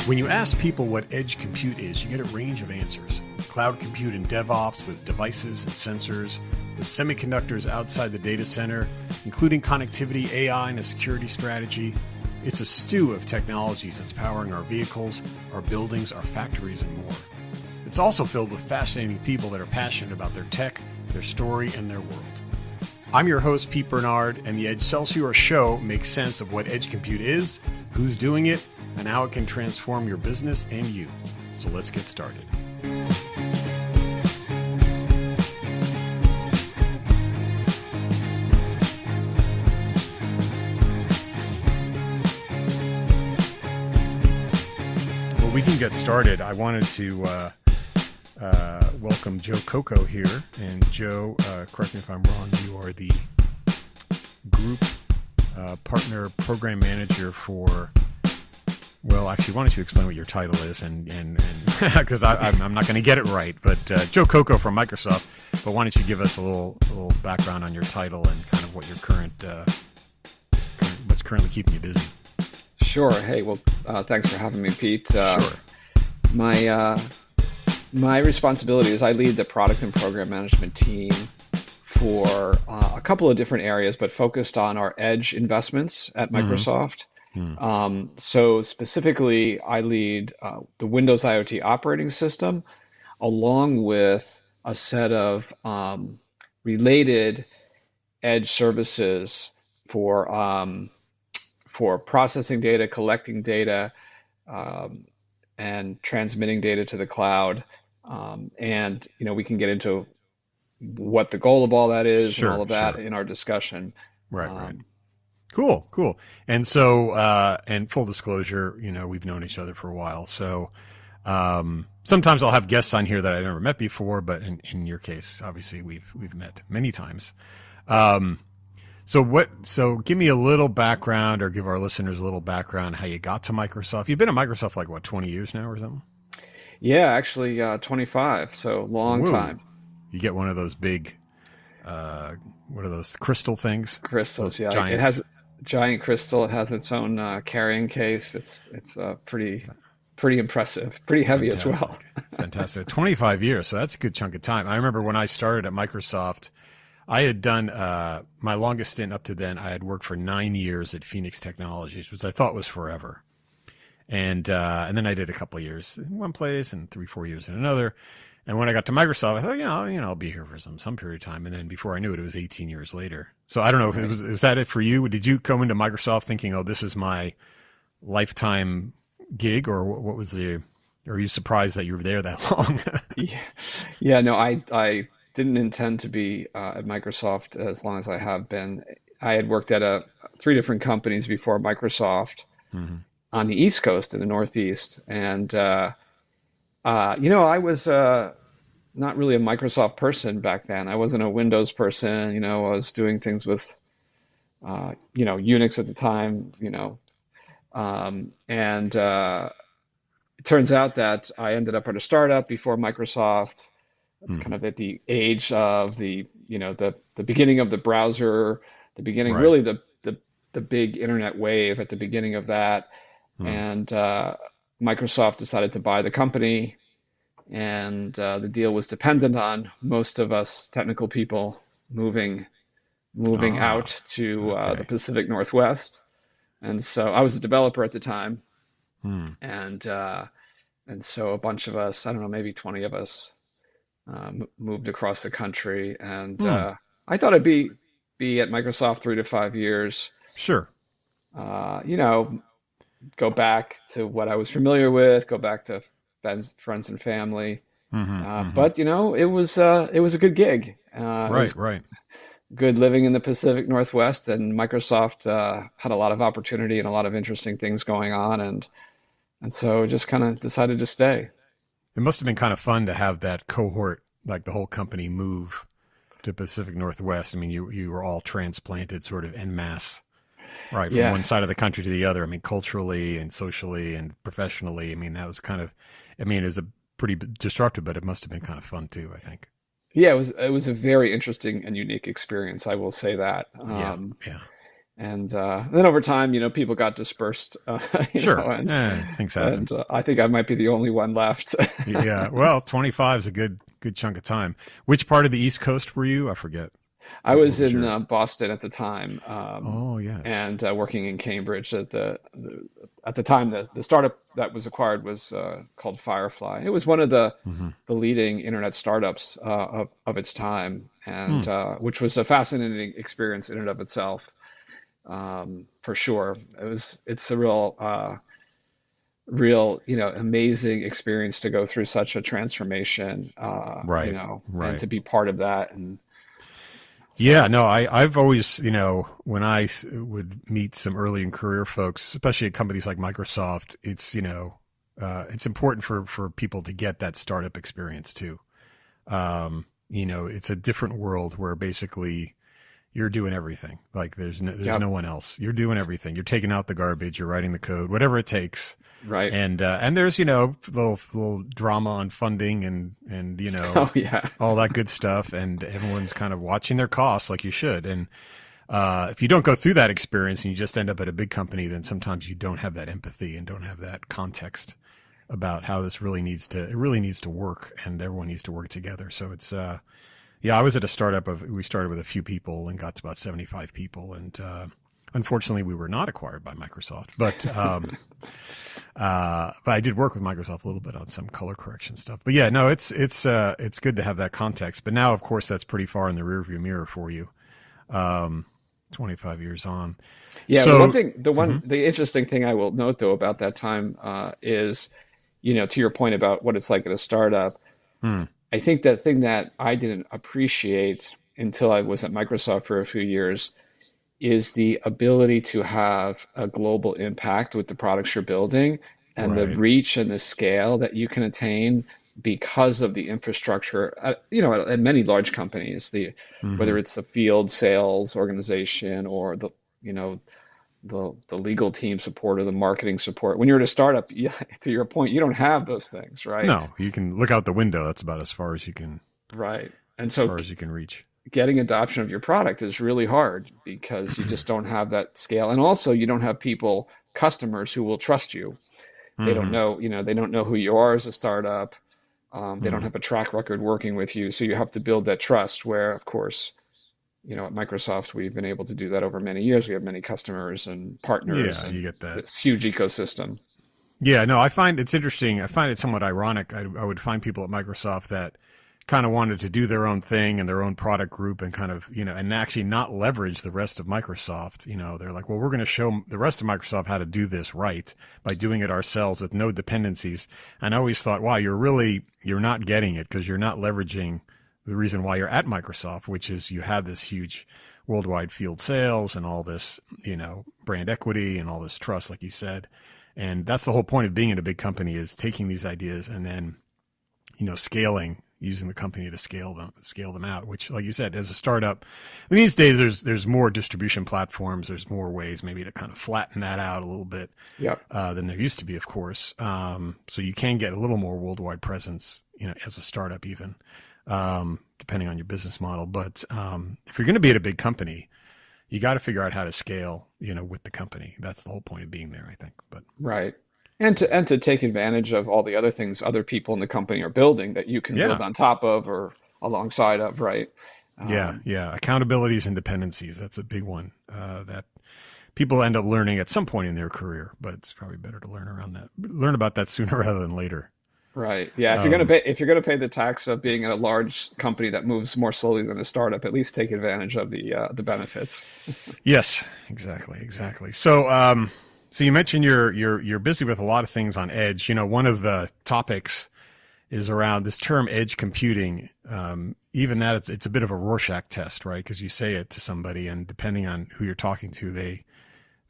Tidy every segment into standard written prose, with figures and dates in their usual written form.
When you ask people what edge compute is, you get a range of answers. Cloud compute and DevOps with devices and sensors, with semiconductors outside the data center, including connectivity, AI, and a security strategy. It's a stew of technologies that's powering our vehicles, our buildings, our factories, and more. It's also filled with fascinating people that are passionate about their tech, their story, and their world. I'm your host, Pete Bernard, and the Excelsior Show makes sense of what edge compute is, who's doing it, and how it can transform your business and you. So let's get started. Well, we can get started. I wanted to welcome Joe Coco here. And Joe, correct me if I'm wrong, you are the group partner program manager for... Well, actually, why don't you explain what your title is, and because I'm not going to get it right, but Joe Coco from Microsoft. But why don't you give us a little background on your title and kind of what your what's currently keeping you busy? Sure. Hey, well, thanks for having me, Pete. Sure. My responsibility is I lead the product and program management team for a couple of different areas, but focused on our edge investments at Microsoft. So specifically, I lead the Windows IoT operating system, along with a set of related edge services for processing data, collecting data, and transmitting data to the cloud. And we can get into what the goal of all that is and all of that in our discussion. Right. Cool. And so, and full disclosure, we've known each other for a while. So, sometimes I'll have guests on here that I never met before, but in your case, obviously we've met many times. So give me a little background, or give our listeners a little background, how you got to Microsoft. You've been at Microsoft like 20 years now or something? Yeah, actually, 25. So long time. You get one of those big, what are those crystal things? Crystals, yeah. Giants. It has giant crystal. It has its own carrying case. It's pretty impressive, pretty heavy as well. Fantastic. 25 years. So that's a good chunk of time. I remember when I started at Microsoft, I had done my longest stint up to then. I had worked for 9 years at Phoenix Technologies, which I thought was forever. And then I did a couple of years in one place and 3-4 years in another. And when I got to Microsoft, I thought, I'll be here for some period of time. And then before I knew it, it was 18 years later. So I don't know if is that it for you? Did you come into Microsoft thinking, this is my lifetime gig, or what was or are you surprised that you were there that long? Yeah, no, I didn't intend to be at Microsoft as long as I have been. I had worked at 3 different companies before Microsoft on the East Coast in the Northeast. And, I was not really a Microsoft person back then. I wasn't a Windows person. I was doing things with, Unix at the time, and it turns out that I ended up at a startup before Microsoft. It's kind of at the age of the beginning of the browser, the beginning, really the big internet wave at the beginning of that. And Microsoft decided to buy the company, and the deal was dependent on most of us technical people moving out to the Pacific Northwest. And so I was a developer at the time, and so a bunch of us, I don't know, maybe 20 of us, moved across the country. And I thought I'd be at Microsoft 3 to 5 years. Sure. Go back to what I was familiar with, go back to friends and family. But it was a good gig. Right. Good living in the Pacific Northwest, and Microsoft had a lot of opportunity and a lot of interesting things going on, and so just kind of decided to stay. It must have been kind of fun to have that cohort, like the whole company, move to Pacific Northwest. I mean, you were all transplanted sort of en masse. Right, from one side of the country to the other. I mean, culturally and socially and professionally. I mean, that was kind of, it was a pretty disruptive, but it must have been kind of fun too, I think. Yeah, it was a very interesting and unique experience. I will say that. Yeah. And then over time, people got dispersed, Sure. and Things happen. I think I might be the only one left. Yeah. Well, 25 is a good chunk of time. Which part of the East Coast were you? I forget. I What was was in your? Boston at the time, Oh, yes. and working in Cambridge. At the time, the startup that was acquired was called Firefly. It was one of Hmm. the leading internet startups of its time, and Hmm. which was a fascinating experience in and of itself, for sure. It's a real, amazing experience to go through such a transformation, Right. and Right. to be part of that. And Yeah, so, no, I've always, when would meet some early in career folks, especially at companies like Microsoft, it's important for people to get that startup experience too. It's a different world where basically you're doing everything. Like there's yeah, no one else. You're doing everything. You're taking out the garbage. You're writing the code, whatever it takes. right. And there's little drama on funding and Oh, yeah. all that good stuff, and everyone's kind of watching their costs like you should. And if you don't go through that experience and you just end up at a big company, then sometimes you don't have that empathy and don't have that context about how this really needs to work, and everyone needs to work together. So it's yeah, I was at a startup we started with a few people and got to about 75 people, and unfortunately we were not acquired by Microsoft, but I did work with Microsoft a little bit on some color correction stuff. But yeah, no, it's good to have that context. But now, of course, that's pretty far in the rearview mirror for you. Um, 25 years on. Yeah, So, mhm, the interesting thing I will note though about that time is, to your point about what it's like at a startup, hmm, I think the thing that I didn't appreciate until I was at Microsoft for a few years is the ability to have a global impact with the products you're building and the right. reach and the scale that you can attain because of the infrastructure, at many large companies, Hmm. whether it's the field sales organization or you know, the legal team support or the marketing support. When you're at a startup, yeah, to your point, you don't have those things, right? No, you can look out the window. That's about Right. And as so far as you can reach. getting adoption of your product is really hard because you just don't have that scale. And also you don't have customers who will trust you. Hmm. They don't know who you are as a startup. They don't Hmm. have a track record working with you. So you have to build that trust where, of course, at Microsoft, we've been able to do that over many years. We have many customers and partners Yeah, you and get that. this huge ecosystem. Yeah, no, I find it's interesting. I find it somewhat ironic. I would find people at Microsoft that kind of wanted to do their own thing and their own product group and kind of, and actually not leverage the rest of Microsoft. They're like, well, we're going to show the rest of Microsoft how to do this right by doing it ourselves with no dependencies. And I always thought, wow, you're not getting it because you're not leveraging the reason why you're at Microsoft, which is you have this huge worldwide field sales and all this, brand equity and all this trust, like you said. And that's the whole point of being in a big company is taking these ideas and then, scaling, using the company to scale them out, which, like you said, as a startup, these days there's more distribution platforms. There's more ways maybe to kind of flatten that out a little bit Yeah. than there used to be, of course. So you can get a little more worldwide presence, as a startup even, depending on your business model. But if you're going to be at a big company, you got to figure out how to scale, with the company. That's the whole point of being there, I think. But Right. And to take advantage of all the other things other people in the company are building that you can yeah, build on top of or alongside of, right? yeah, Um, yeah. Accountabilities and dependencies. That's a big one that people end up learning at some point in their career, but it's probably better to learn about that sooner rather than later. right. Yeah. Um, If you're gonna pay the tax of being in a large company that moves more slowly than a startup, at least take advantage of the benefits. yes, exactly, exactly. So you mentioned you're busy with a lot of things on edge. One of the topics is around this term edge computing. Even that it's a bit of a Rorschach test, right? Because you say it to somebody, and depending on who you're talking to, they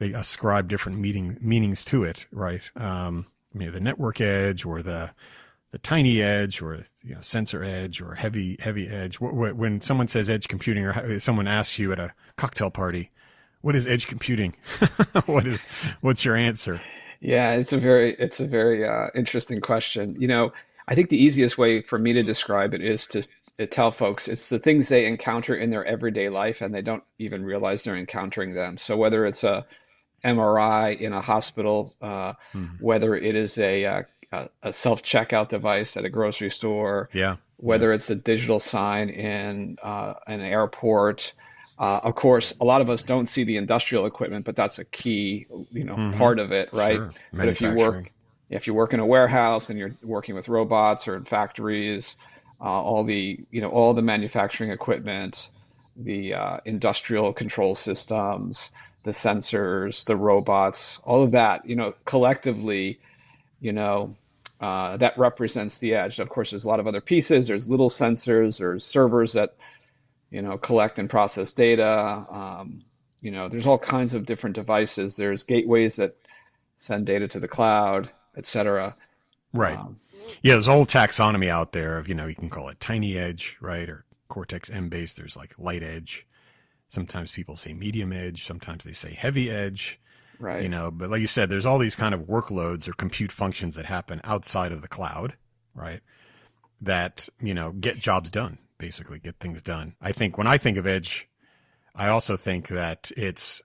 ascribe different meanings to it, right? The network edge or the tiny edge or sensor edge or heavy edge. When someone says edge computing or someone asks you at a cocktail party, what is edge computing? What's your answer? Yeah, it's a very interesting question. I think the easiest way for me to describe it is tell folks it's the things they encounter in their everyday life and they don't even realize they're encountering them. So whether it's a MRI in a hospital, Mhm. whether it is a self-checkout device at a grocery store, Yeah. Yeah. whether it's a digital sign in an airport. Of course, a lot of us don't see the industrial equipment, but that's a key, Hmm. part of it, right? Sure. But Manufacturing. if you work in a warehouse and you're working with robots or in factories, all the manufacturing equipment, the industrial control systems, the sensors, the robots, all of that, collectively, you know, that represents the edge. Of course, there's a lot of other pieces. There's little sensors, there's servers that, collect and process data. There's all kinds of different devices. There's gateways that send data to the cloud, et cetera. Right. Um, Yeah, there's a whole taxonomy out there of, you can call it tiny edge, right? Or Cortex M based. There's like light edge. Sometimes people say medium edge. Sometimes they say heavy edge, right. but like you said, there's all these kind of workloads or compute functions that happen outside of the cloud, right? That, get jobs done, basically get things done. I think when I think of edge, I also think that it's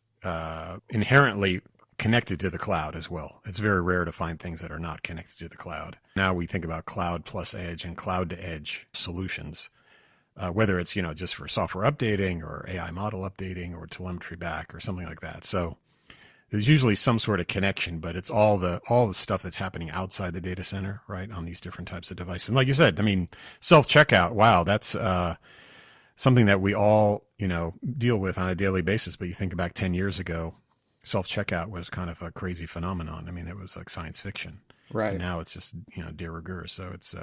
inherently connected to the cloud as well. It's very rare to find things that are not connected to the cloud. Now we think about cloud plus edge and cloud to edge solutions, whether it's, just for software updating or AI model updating or telemetry back or something like that. So there's usually some sort of connection, but it's all the stuff that's happening outside the data center, right, on these different types of devices. And like you said, I mean, self checkout. Wow, that's something that we all, deal with on a daily basis. But you think back 10 years ago, self checkout was kind of a crazy phenomenon. I mean, it was like science fiction. And Right. now it's just, de rigueur. So it's,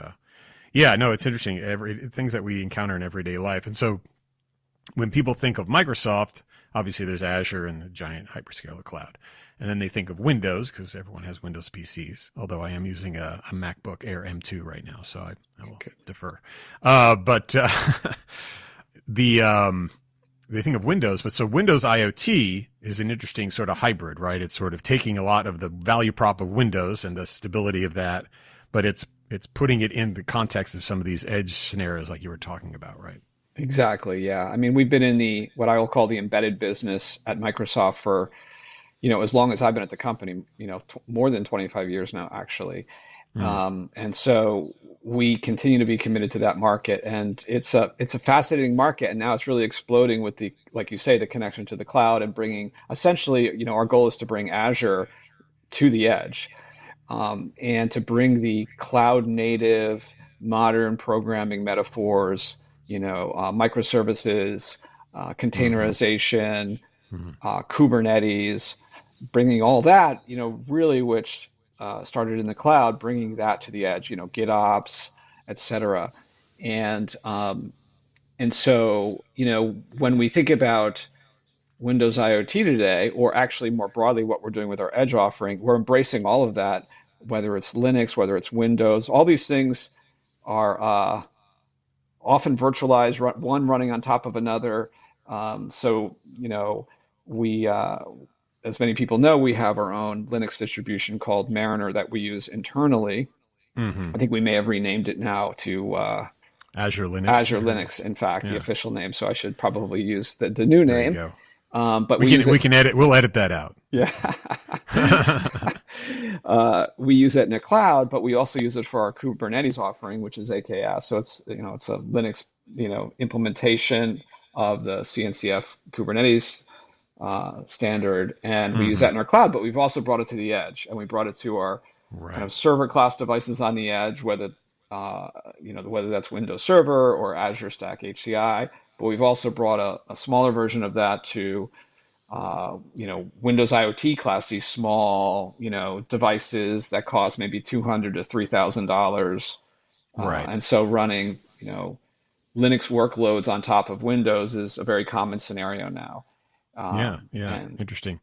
yeah, no, it's interesting. Things that we encounter in everyday life. And so when people think of Microsoft, obviously there's Azure and the giant hyperscaler cloud. And then they think of Windows because everyone has Windows PCs, although I am using a MacBook Air M2 right now, so I will Okay. defer. But the they think of Windows, but so Windows IoT is an interesting sort of hybrid, right? It's sort of taking a lot of the value prop of Windows and the stability of that, but it's putting it in the context of some of these edge scenarios like you were talking about, right? Exactly. Yeah. I mean, we've been in the what I will call the embedded business at Microsoft for, as long as I've been at the company, more than 25 years now, actually. Mm. And so we continue to be committed to that market, and it's a fascinating market, and now it's really exploding with the, like you say, the connection to the cloud and bringing essentially, our goal is to bring Azure to the edge, and to bring the cloud native modern programming metaphors, microservices, Hmm. containerization, Hmm. Kubernetes, bringing all that, really, which started in the cloud, bringing that to the edge, GitOps, et cetera. And so, when we think about Windows IoT today, or actually more broadly what we're doing with our Edge offering, we're embracing all of that, whether it's Linux, whether it's Windows, all these things are often virtualized, one running on top of another. So, we, as many people know, we have our own Linux distribution called Mariner that we use internally. Hmm. I think we may have renamed it now to Azure Linux, Azure I heard Linux, this. in fact, the Yeah, official name. So I should probably use the new there you name. go. But We we can use we it. can edit. We'll edit that out. Yeah. We use it in the cloud, but we also use it for our Kubernetes offering, which is AKS. So it's a Linux, implementation of the CNCF Kubernetes standard, and we use Hmm. that in our cloud. But we've also brought it to the edge, and we brought it to our kind Right. of server class devices on the edge, uh, whether that's Windows Server or Azure Stack HCI. But we've also brought a smaller version of that to Windows IoT class, these small, devices that cost maybe $200 to $3,000. Right. And so running, Linux workloads on top of Windows is a very common scenario now. Yeah. Um, Yeah. and Interesting.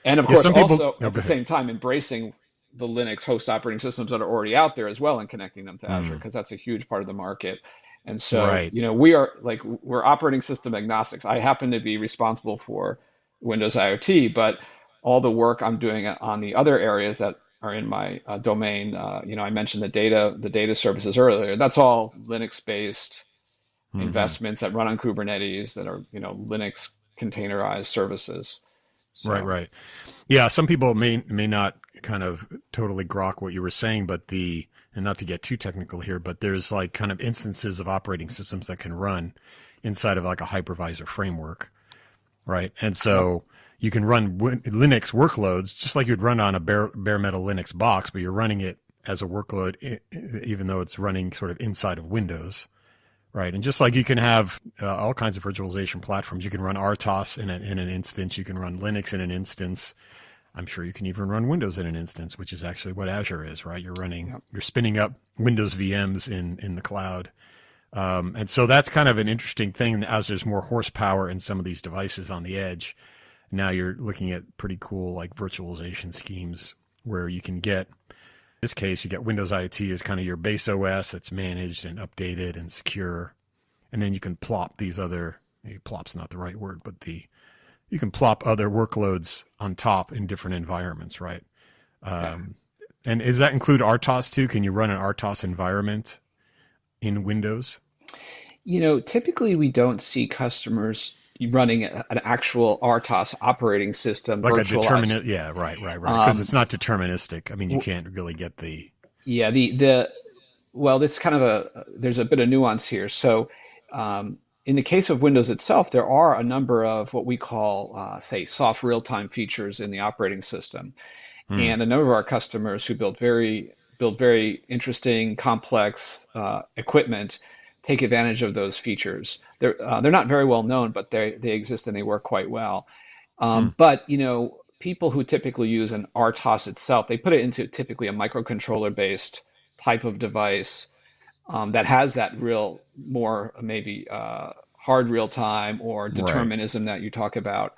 and of Yeah. course, Some people. also Oh, at go the ahead. same time, embracing the Linux host operating systems that are already out there as well and connecting them to Azure, Mm. because that's a huge part of the market. And so, Right. we're operating system agnostics. I happen to be responsible for Windows IoT, but all the work I'm doing on the other areas that are in my domain, I mentioned the data services earlier. That's all Linux based, Hmm. investments that run on Kubernetes that are, Linux containerized services. Right, So right. Yeah, some people may not kind of totally grok what you were saying, but and not to get too technical here, but there's like kind of instances of operating systems that can run inside of like a hypervisor framework, right? And yep, so you can run Linux workloads just like you'd run on a bare metal Linux box, but you're running it as a workload, even though it's running sort of inside of Windows. Right. And just like you can have all kinds of virtualization platforms, you can run RTOS in an instance, you can run Linux in an instance. I'm sure you can even run Windows in an instance, which is actually what Azure is, right? yep, You're spinning up Windows VMs in the cloud. And so that's kind of an interesting thing as there's more horsepower in some of these devices on the edge. Now you're looking at pretty cool like virtualization schemes where you can get, in this case, you get Windows IoT as kind of your base OS that's managed and updated and secure. And then you can plop these other, maybe plop's not the right word, but you can plop other workloads on top in different environments, right? yeah. Um, and does that include RTOS too? Can you run an RTOS environment in Windows? Typically we don't see customers running an actual RTOS operating system Like a virtualized. determinate, yeah, right. Because it's Um, not deterministic. I mean, you w- can't really get the, yeah, the well, that's kind of there's a bit of nuance here. So, in the case of Windows itself, there are a number of what we call, say, soft real-time features in the operating system, hmm, and a number of our customers who build very interesting, complex equipment take advantage of those features. They're not very well known, but they exist and they work quite well. hmm, But people who typically use an RTOS itself, they put it into typically a microcontroller based type of device that has that real more maybe hard real time or right. determinism that you talk about.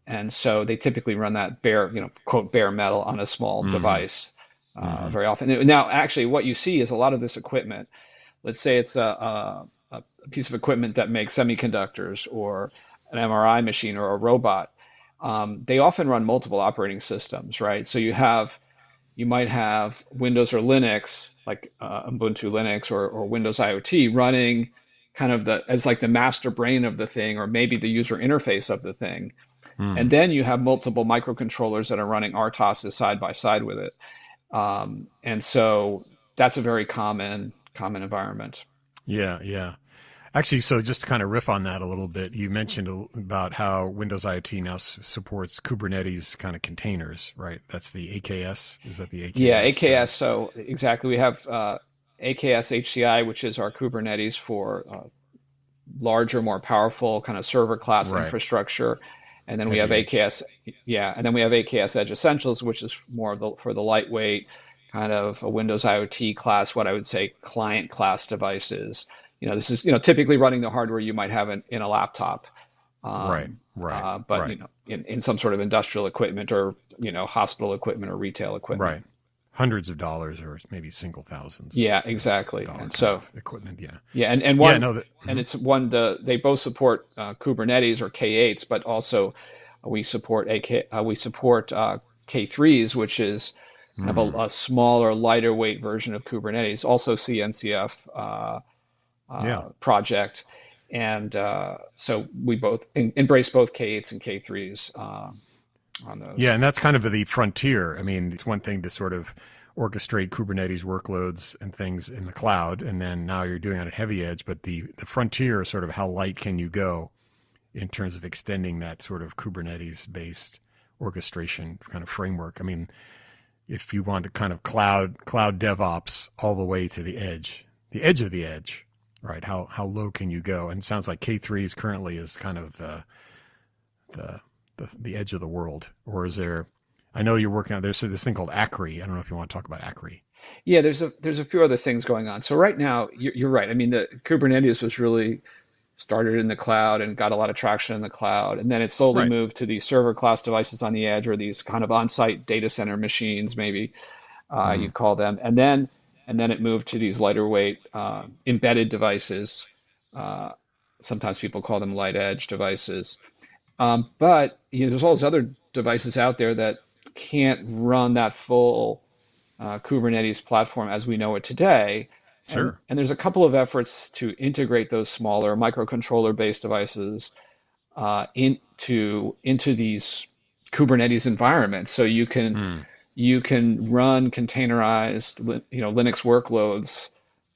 And so they typically run that bare, quote, bare metal on a small Hmm, device hmm, very often. Now, actually, what you see is a lot of this equipment. Let's say it's a piece of equipment that makes semiconductors or an MRI machine or a robot. They often run multiple operating systems, right? So you might have Windows or Linux, like Ubuntu Linux or Windows IoT running kind of as like the master brain of the thing, or maybe the user interface of the thing. And hmm. then you have multiple microcontrollers that are running RTOS side by side with it. And so that's a very common environment. Yeah, yeah. Actually, so just to kind of riff on that a little bit, you mentioned about how Windows IoT now supports Kubernetes kind of containers, right? That's the AKS. Is that the Yeah, AKS? AKS. So exactly, we have AKS HCI, which is our Kubernetes for larger, more powerful kind of server class Right. infrastructure. And then we have Heavy edge. AKS, yeah, and then we have AKS Edge Essentials, which is more of for the lightweight kind of a Windows IoT class, what I would say client class devices. This is typically running the hardware you might have in a laptop, Right. Right. but Right. in some sort of industrial equipment or hospital equipment or retail equipment. Right. Hundreds of dollars or maybe single thousands Yeah, of exactly. dollar And kind so of equipment. Yeah. yeah, and Yeah. one No. and it's one they both support Kubernetes or K8s, but also we support K3s, which is kind of Hmm. a smaller, lighter weight version of Kubernetes, also CNCF Yeah. project, and so we both embrace both K8s and K3s on Yeah, those. and that's kind of the frontier. I mean, it's one thing to sort of orchestrate Kubernetes workloads and things in the cloud, and then now you're doing it at heavy edge, but the frontier is sort of how light can you go in terms of extending that sort of Kubernetes based orchestration kind of framework. I mean, if you want to kind of cloud DevOps all the way to the edge of the edge, right? How low can you go? And it sounds like K3 is currently is kind of the the edge of the world, or is there? I know you're working on there's this thing called Acri. I don't know if you want to talk about Acri. Yeah, there's a few other things going on. So right now, you're right. I mean, the Kubernetes was really started in the cloud and got a lot of traction in the cloud. And then it slowly Right. moved to these server class devices on the edge or these kind of on-site data center machines, maybe Mm, you'd call them. And then it moved to these lighter weight embedded devices. Uh, Sometimes people call them light edge devices. But there's all these other devices out there that can't run that full Kubernetes platform as we know it today. Sure. And there's a couple of efforts to integrate those smaller microcontroller-based devices into these Kubernetes environments. So you can run containerized Linux workloads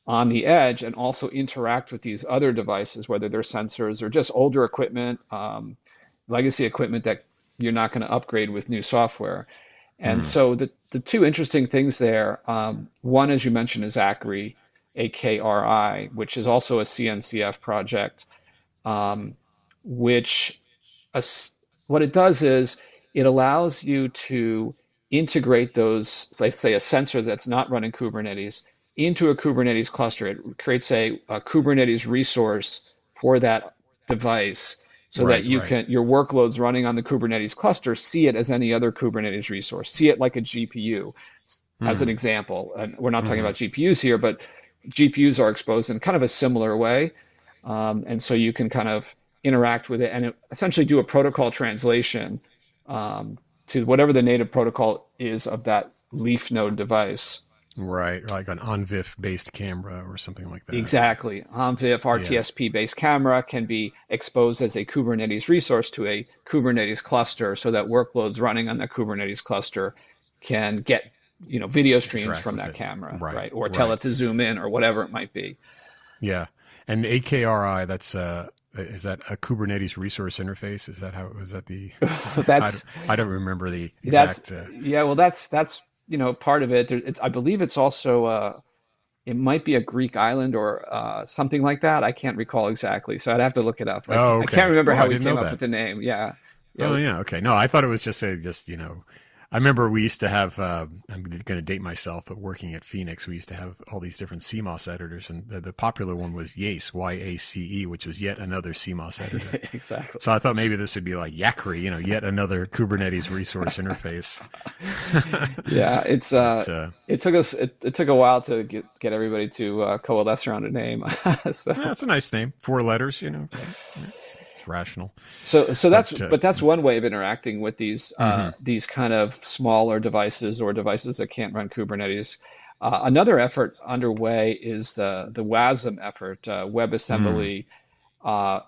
on the edge and also interact with these other devices, whether they're sensors or just older equipment, legacy equipment that you're not going to upgrade with new software. And so the two interesting things there, one, as you mentioned, is ACRI, AKRI, which is also a CNCF project, which what it does is it allows you to integrate those, let's say a sensor that's not running Kubernetes, into a Kubernetes cluster. It creates a Kubernetes resource for that device so that your workloads running on the Kubernetes cluster see it as any other Kubernetes resource, see it like a GPU, as an example. And we're not talking about GPUs here, but GPUs are exposed in kind of a similar way. And so you can kind of interact with it and essentially do a protocol translation to whatever the native protocol is of that leaf node device. Right, like an ONVIF-based camera or something like that. Exactly. ONVIF RTSP-based camera can be exposed as a Kubernetes resource to a Kubernetes cluster so that workloads running on that Kubernetes cluster can get video streams from that camera, right? Or tell it to zoom in or whatever it might be. Yeah. And AKRI, that's is that a Kubernetes resource interface? Is that how is that the I don't remember the exact that's part of it. I believe it's also it might be a Greek island or something like that. I can't recall exactly, so I'd have to look it up. Okay. I can't remember how we came up that. with the name. Yeah. Oh yeah. Okay. No, I thought it was just I remember we used to have, I'm going to date myself, but working at Phoenix, we used to have all these different CMOS editors, and the popular one was Yace, Y-A-C-E, which was yet another CMOS editor. Exactly. So I thought maybe this would be like Yakri, yet another Kubernetes resource interface. Yeah, it took a while to get everybody to coalesce around a name. So yeah, that's a nice name. 4 letters, it's rational. So that's one way of interacting with these kind of smaller devices or devices that can't run Kubernetes. Another effort underway is the WASM effort, WebAssembly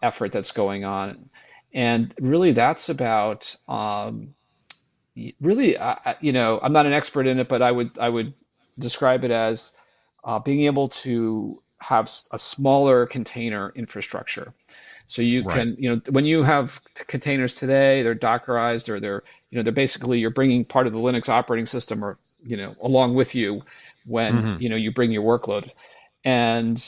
effort that's going on, and really that's about I'm not an expert in it, but I would describe it as being able to have a smaller container infrastructure. So you can, when you have containers today, they're Dockerized or they're basically you're bringing part of the Linux operating system or along with you when you bring your workload, and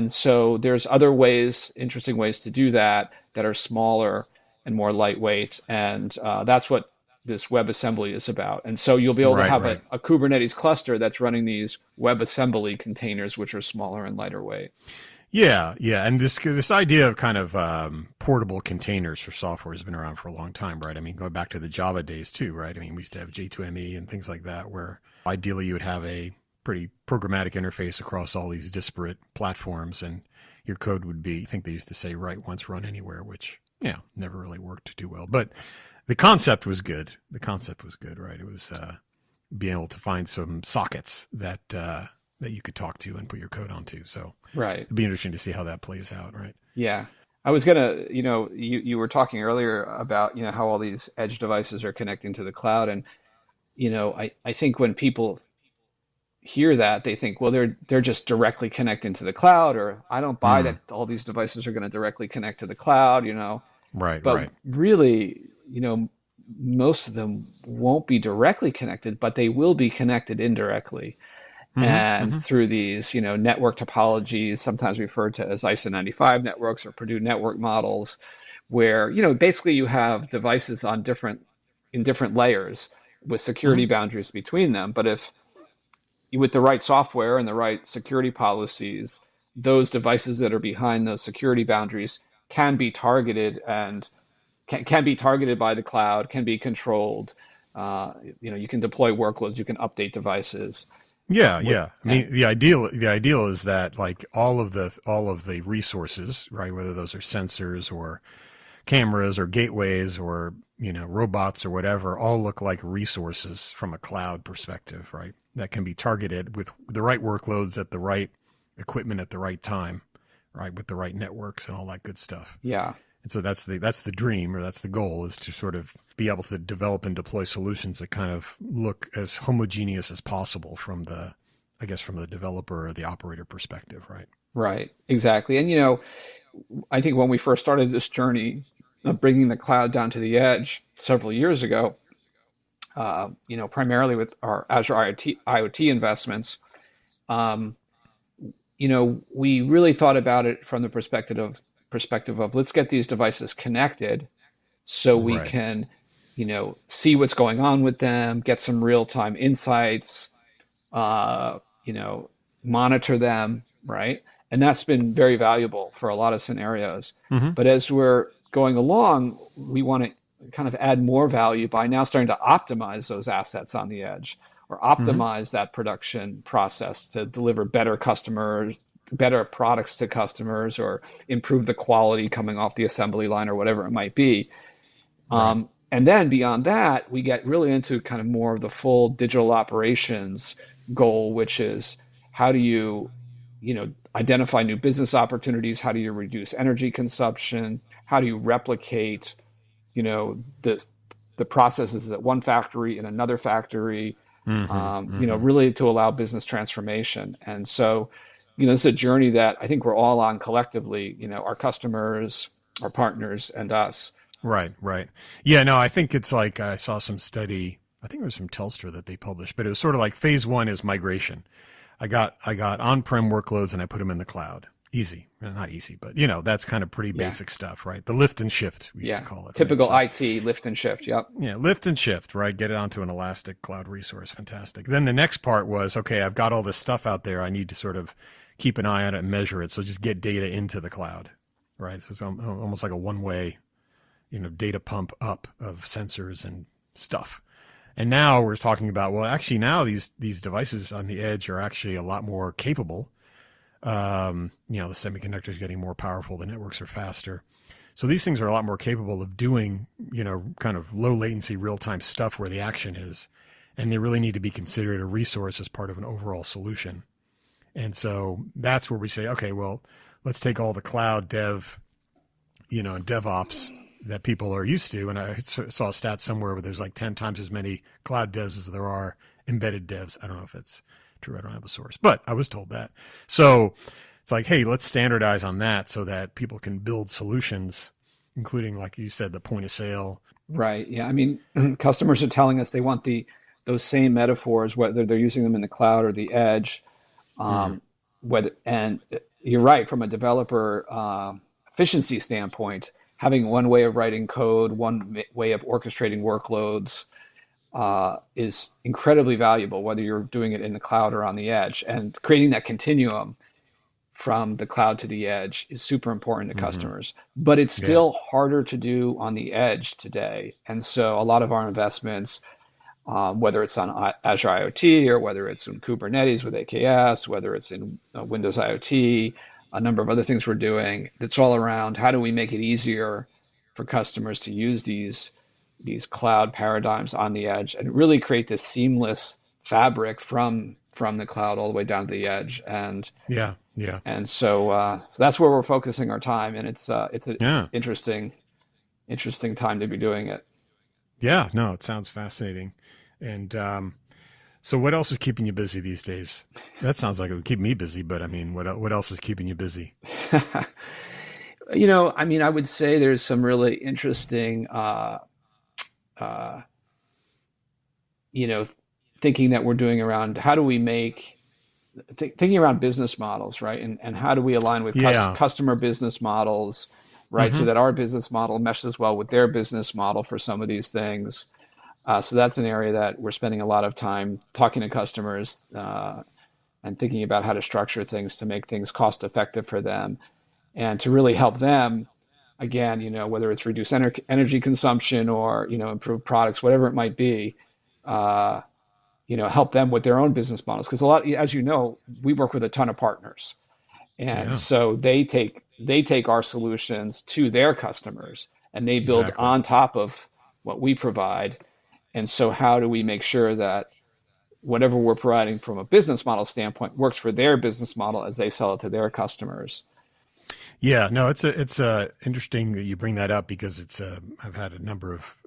so there's other ways, interesting ways to do that are smaller and more lightweight, and that's what this WebAssembly is about. And so you'll be able to have a Kubernetes cluster that's running these WebAssembly containers, which are smaller and lighter weight. Yeah, and this idea of kind of portable containers for software has been around for a long time, right? I mean, going back to the Java days too, right? I mean, we used to have J2ME and things like that, where ideally you would have a pretty programmatic interface across all these disparate platforms, and your code would be, I think they used to say, write once, run anywhere, which never really worked too well. But the concept was good. Right? It was being able to find some sockets that you could talk to and put your code onto. So it'd be interesting to see how that plays out, right? Yeah. I was gonna, you were talking earlier about, how all these edge devices are connecting to the cloud. And, I think when people hear that, they think, well, they're just directly connecting to the cloud, or I don't buy that all these devices are going to directly connect to the cloud, Right. But really, most of them won't be directly connected, but they will be connected indirectly. And through these, network topologies, sometimes referred to as ISO 95 networks or Purdue network models, where, basically you have devices in different layers with security boundaries between them. But if with the right software and the right security policies, those devices that are behind those security boundaries can be targeted and can be targeted by the cloud, can be controlled. You can deploy workloads, you can update devices. Yeah. I mean, the ideal is that like all of the resources, right? Whether those are sensors or cameras or gateways or, robots or whatever, all look like resources from a cloud perspective, right? That can be targeted with the right workloads at the right equipment at the right time, right, with the right networks and all that good stuff. Yeah. And so that's the dream, or that's the goal, is to sort of be able to develop and deploy solutions that kind of look as homogeneous as possible from the, I guess, from the developer or the operator perspective, right? Right. Exactly. And I think when we first started this journey of bringing the cloud down to the edge several years ago, primarily with our Azure IoT investments, um, we really thought about it from the perspective of let's get these devices connected so we Right. can, see what's going on with them, get some real-time insights, uh, you know, monitor them, right? And that's been very valuable for a lot of scenarios. Mm-hmm. But as we're going along, we want to kind of add more value by now starting to optimize those assets on the edge or Mm-hmm. optimize that production process to deliver better products to customers or improve the quality coming off the assembly line or whatever it might be. Right. And then beyond that, we get really into kind of more of the full digital operations goal, which is how do you identify new business opportunities? How do you reduce energy consumption? How do you replicate, the processes at one factory in another factory? Mm-hmm. Mm-hmm. Really to allow business transformation. And so, this is a journey that I think we're all on collectively. Our customers, our partners, and us. Right, right. Yeah, no, I think it's like I saw some study, I think it was from Telstra that they published, but it was sort of like phase one is migration. I got on-prem workloads and I put them in the cloud. Easy. Well, not easy, but that's kind of pretty Yeah, basic stuff, right? The lift and shift, we used to yeah. call it, right? Typical So IT lift and shift. Yep. yeah, lift and shift, right? Get it onto an elastic cloud resource. Fantastic. Then the next part was, okay, I've got all this stuff out there. I need to sort of keep an eye on it and measure it. So just get data into the cloud, right? So it's almost like a one-way, data pump up of sensors and stuff. And now we're talking about, well, actually now these devices on the edge are actually a lot more capable. The semiconductors are getting more powerful. The networks are faster. So these things are a lot more capable of doing, kind of low latency, real time stuff where the action is. And they really need to be considered a resource as part of an overall solution. And so that's where we say, okay, well, let's take all the cloud dev, and DevOps that people are used to. And I saw a stat somewhere where there's like 10 times as many cloud devs as there are embedded devs. I don't know if it's true. I don't have a source, but I was told that. So it's like, hey, let's standardize on that so that people can build solutions, including, like you said, the point of sale. Right. Yeah. I mean, customers are telling us they want those same metaphors, whether they're using them in the cloud or the edge. Mm-hmm. Um, and you're right, from a developer efficiency standpoint, having one way of writing code, one way of orchestrating workloads is incredibly valuable, whether you're doing it in the cloud or on the edge. And creating that continuum from the cloud to the edge is super important to Mm-hmm. customers. But it's Yeah, still harder to do on the edge today. And so a lot of our investments, whether it's on Azure IoT or whether it's in Kubernetes with AKS, whether it's in Windows IoT, a number of other things we're doing. It's all around how do we make it easier for customers to use these cloud paradigms on the edge and really create this seamless fabric from the cloud all the way down to the edge. And yeah, yeah, so that's where we're focusing our time, and it's an yeah, interesting time to be doing it. yeah. No, it sounds fascinating. And so, what else is keeping you busy these days? That sounds like it would keep me busy, but I mean, what else is keeping you busy? I mean, I would say there's some really interesting, uh, you know, thinking that we're doing around how do we thinking around business models, right? And how do we align with Yeah. customer business models, right? So Mm-hmm. that our business model meshes well with their business model for some of these things. So that's an area that we're spending a lot of time talking to customers and thinking about how to structure things to make things cost effective for them and to really help them again, whether it's reduce energy consumption or, improve products, whatever it might be, uh, help them with their own business models. Because a lot, as you know, we work with a ton of partners. And Yeah. so they take our solutions to their customers and they build Exactly. on top of what we provide. And so how do we make sure that whatever we're providing from a business model standpoint works for their business model as they sell it to their customers. Yeah, no, it's interesting that you bring that up because I've had a number of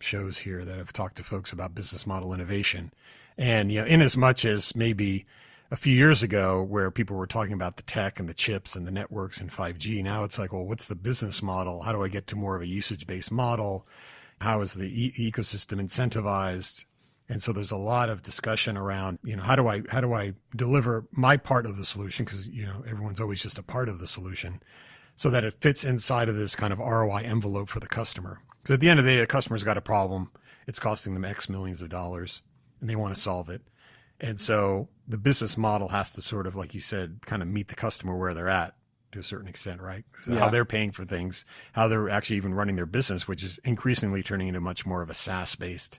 shows here that have talked to folks about business model innovation, and in as much as maybe a few years ago where people were talking about the tech and the chips and the networks and 5G, now it's like, well, what's the business model? How do I get to more of a usage-based model? How is the ecosystem incentivized? And so there's a lot of discussion around, how do I deliver my part of the solution? Because, everyone's always just a part of the solution so that it fits inside of this kind of ROI envelope for the customer. Because at the end of the day, the customer's got a problem. It's costing them X millions of dollars and they want to solve it. And so the business model has to sort of, like you said, kind of meet the customer where they're at to a certain extent, right? So how they're paying for things, how they're actually even running their business, which is increasingly turning into much more of a SaaS-based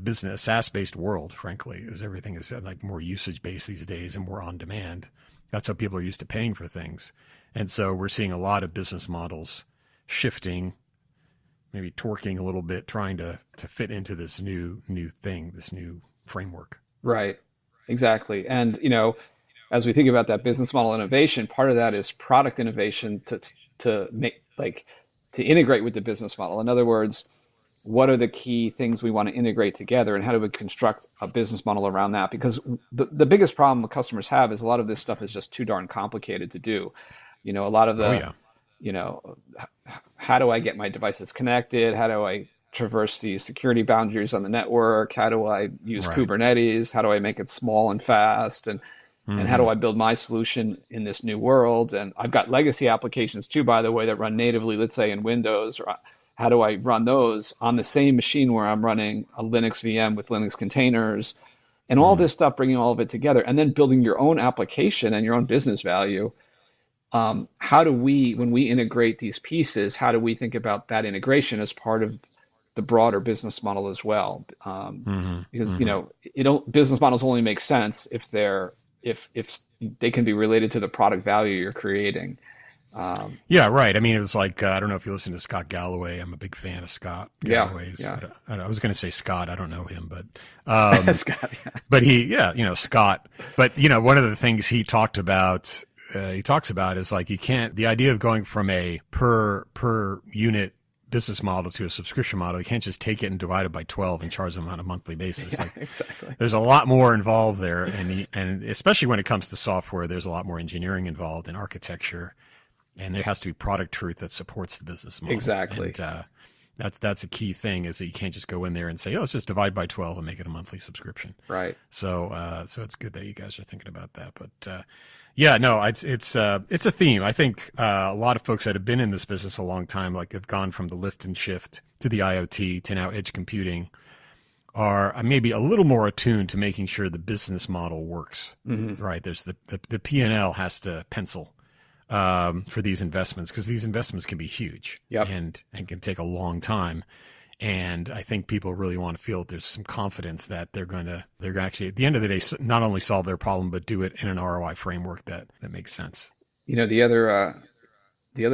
business, a SaaS-based world, frankly, as everything is like more usage-based these days and more on demand. That's how people are used to paying for things. And so we're seeing a lot of business models shifting, maybe torquing a little bit, trying to fit into this new thing, this new framework. Right. Exactly. And, as we think about that business model innovation, part of that is product innovation to make, to integrate with the business model. In other words, what are the key things we want to integrate together and how do we construct a business model around that? Because the biggest problem customers have is a lot of this stuff is just too darn complicated to do. A lot of the, how do I get my devices connected? How do I traverse the security boundaries on the network? How do I use Kubernetes? How do I make it small and fast? And how do I build my solution in this new world? And I've got legacy applications too, by the way, that run natively, let's say in Windows. Or how do I run those on the same machine where I'm running a Linux VM with Linux containers and all this stuff, bringing all of it together and then building your own application and your own business value? How do we, when we integrate these pieces, how do we think about that integration as part of the broader business model as well? Because business models only make sense if they can be related to the product value you're creating. Yeah, right. I mean, it was like, I don't know if you listen to Scott Galloway. I'm a big fan of Scott Galloway's. Yeah. I was going to say Scott. I don't know him, but Scott, but Scott. But one of the things he talks about is like the idea of going from a per unit business model to a subscription model. You can't just take it and divide it by 12 and charge them on a monthly basis. Yeah, exactly. There's a lot more involved there, and especially when it comes to software, there's a lot more engineering involved in architecture. And there has to be product truth that supports the business model. Exactly. And that's a key thing, is that you can't just go in there and say, let's just divide by 12 and make it a monthly subscription. Right. So it's good that you guys are thinking about that. But it's a theme. I think a lot of folks that have been in this business a long time, like have gone from the lift and shift to the IoT to now edge computing, are maybe a little more attuned to making sure the business model works. Right. There's the P&L has to pencil for these investments, because these investments can be huge and can take a long time. And I think people really want to feel that there's some confidence that they're actually, at the end of the day, not only solve their problem, but do it in an ROI framework that makes sense. The other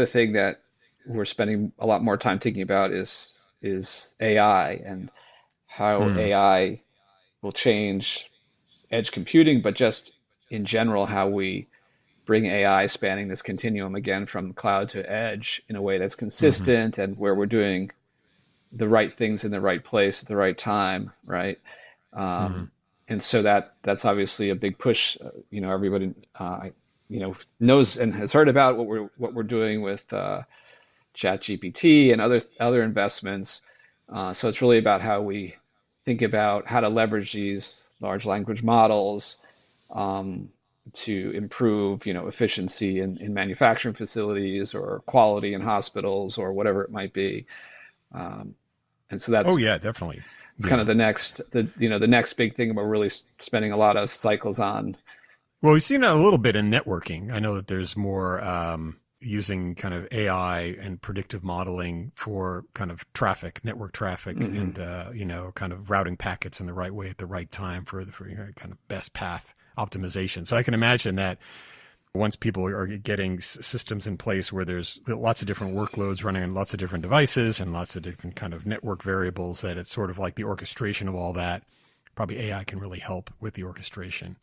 thing that we're spending a lot more time thinking about is AI and how AI will change edge computing, but just in general, how we bring AI spanning this continuum again from cloud to edge in a way that's consistent and where we're doing the right things in the right place at the right time, right? And so that's obviously a big push. Everybody knows and has heard about what we're doing with ChatGPT and other investments. So it's really about how we think about how to leverage these large language models to improve, efficiency in manufacturing facilities or quality in hospitals or whatever it might be. And so that's definitely. It's kind of the next big thing we're really spending a lot of cycles on. Well, we've seen that a little bit in networking. I know that there's more using kind of AI and predictive modeling for kind of network traffic, and kind of routing packets in the right way at the right time for kind of best path optimization. So I can imagine that once people are getting systems in place where there's lots of different workloads running on lots of different devices and lots of different kind of network variables, that it's sort of like the orchestration of all that probably AI can really help with the orchestration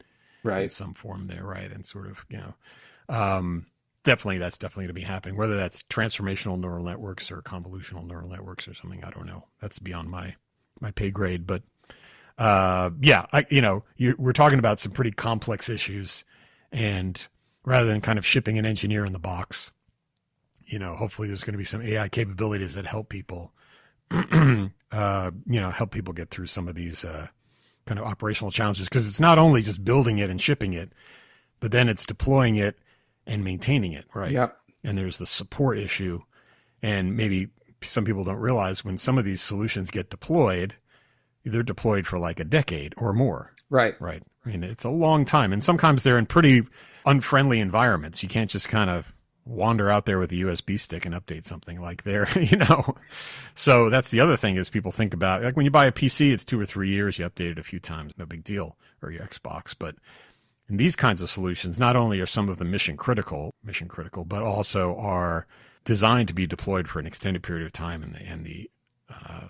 in some form there, right? And sort of, definitely that's definitely going to be happening. Whether that's transformational neural networks or convolutional neural networks or something, I don't know. That's beyond my pay grade. But we're talking about some pretty complex issues, and rather than kind of shipping an engineer in the box, hopefully there's going to be some AI capabilities that help people, help people get through some of these kind of operational challenges. Because it's not only just building it and shipping it, but then it's deploying it and maintaining it, right? Yep. And there's the support issue. And maybe some people don't realize when some of these solutions get deployed, they're deployed for like a decade or more. Right. Right. I mean, it's a long time. And sometimes they're in pretty unfriendly environments. You can't just kind of wander out there with a USB stick and update something like there, So that's the other thing is people think about, like when you buy a PC, it's 2 or 3 years, you update it a few times, no big deal, or your Xbox. But in these kinds of solutions, not only are some of them mission critical, but also are designed to be deployed for an extended period of time. And the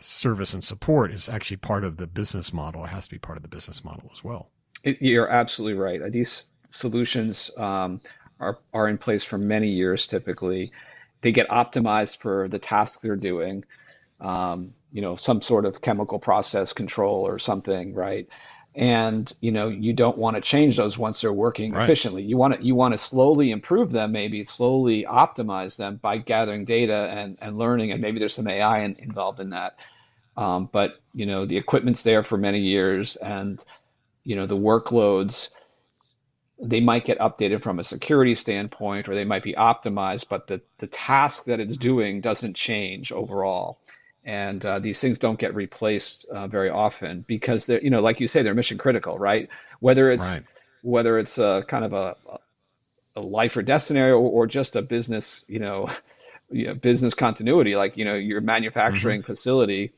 service and support is actually part of the business model. It has to be part of the business model as well. You're absolutely right. These solutions are in place for many years. Typically, they get optimized for the task they're doing. Some sort of chemical process control or something, right? And you don't want to change those once they're working efficiently. You want to slowly improve them, maybe slowly optimize them by gathering data and learning, and maybe there's some AI involved in that. But the equipment's there for many years, and the workloads, they might get updated from a security standpoint, or they might be optimized, but the task that it's doing doesn't change overall. And these things don't get replaced very often because they're, like you say, they're mission critical, right? Whether it's a kind of a life or death scenario, or just a business, business continuity, like your manufacturing facility.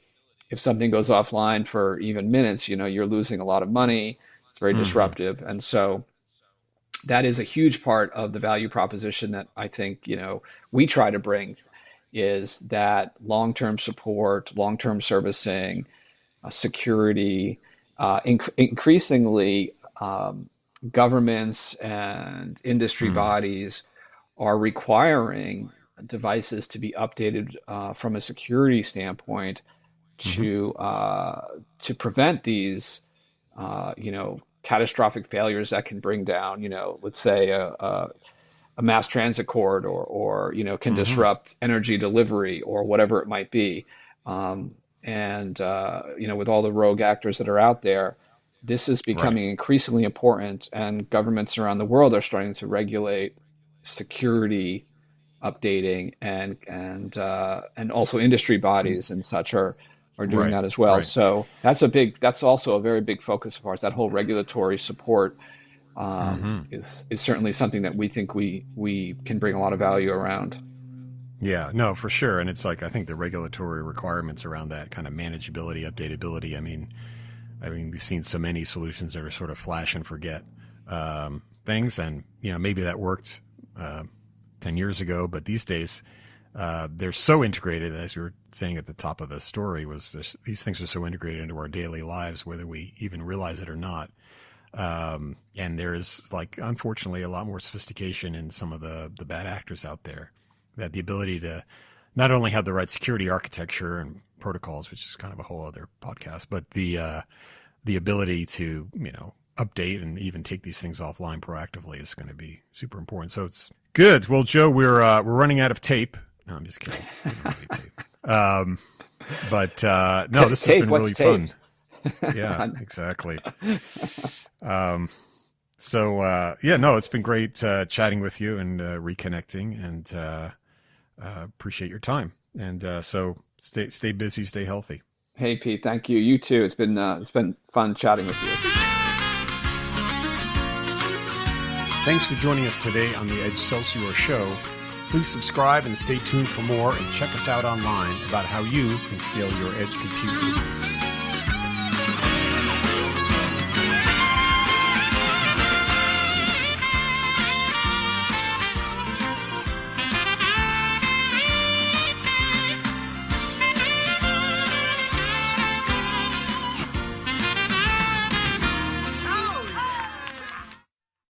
If something goes offline for even minutes, you're losing a lot of money. It's very disruptive, and so that is a huge part of the value proposition that I think we try to bring. Is that long-term support, long-term servicing, security, increasingly governments and industry bodies are requiring devices to be updated from a security standpoint to prevent these catastrophic failures that can bring down let's say a mass transit corridor, or can disrupt energy delivery, or whatever it might be. With all the rogue actors that are out there, this is becoming increasingly important, and governments around the world are starting to regulate security updating, and also industry bodies and such are doing that as well. So that's also a very big focus of ours. That whole regulatory support is certainly something that we think we can bring a lot of value around. Yeah, no, for sure. And it's like, I think the regulatory requirements around that kind of manageability, updatability. I mean, we've seen so many solutions that are sort of flash and forget things, and maybe that worked 10 years ago, but these days they're so integrated, as you were saying at the top of the story, these things are so integrated into our daily lives, whether we even realize it or not. And there's, like, unfortunately, a lot more sophistication in some of the bad actors out there, that the ability to not only have the right security architecture and protocols, which is kind of a whole other podcast, but the ability to, update and even take these things offline proactively is going to be super important. So it's good. Well, Joe, we're running out of tape. No, I'm just kidding. We don't have any tape. But no, this has been really fun. Yeah, exactly. It's been great chatting with you and reconnecting, and appreciate your time. And so stay busy, stay healthy. Hey, Pete, thank you. You too. It's been fun chatting with you. Thanks for joining us today on the Excelsior Show. Please subscribe and stay tuned for more, and check us out online about how you can scale your edge compute business.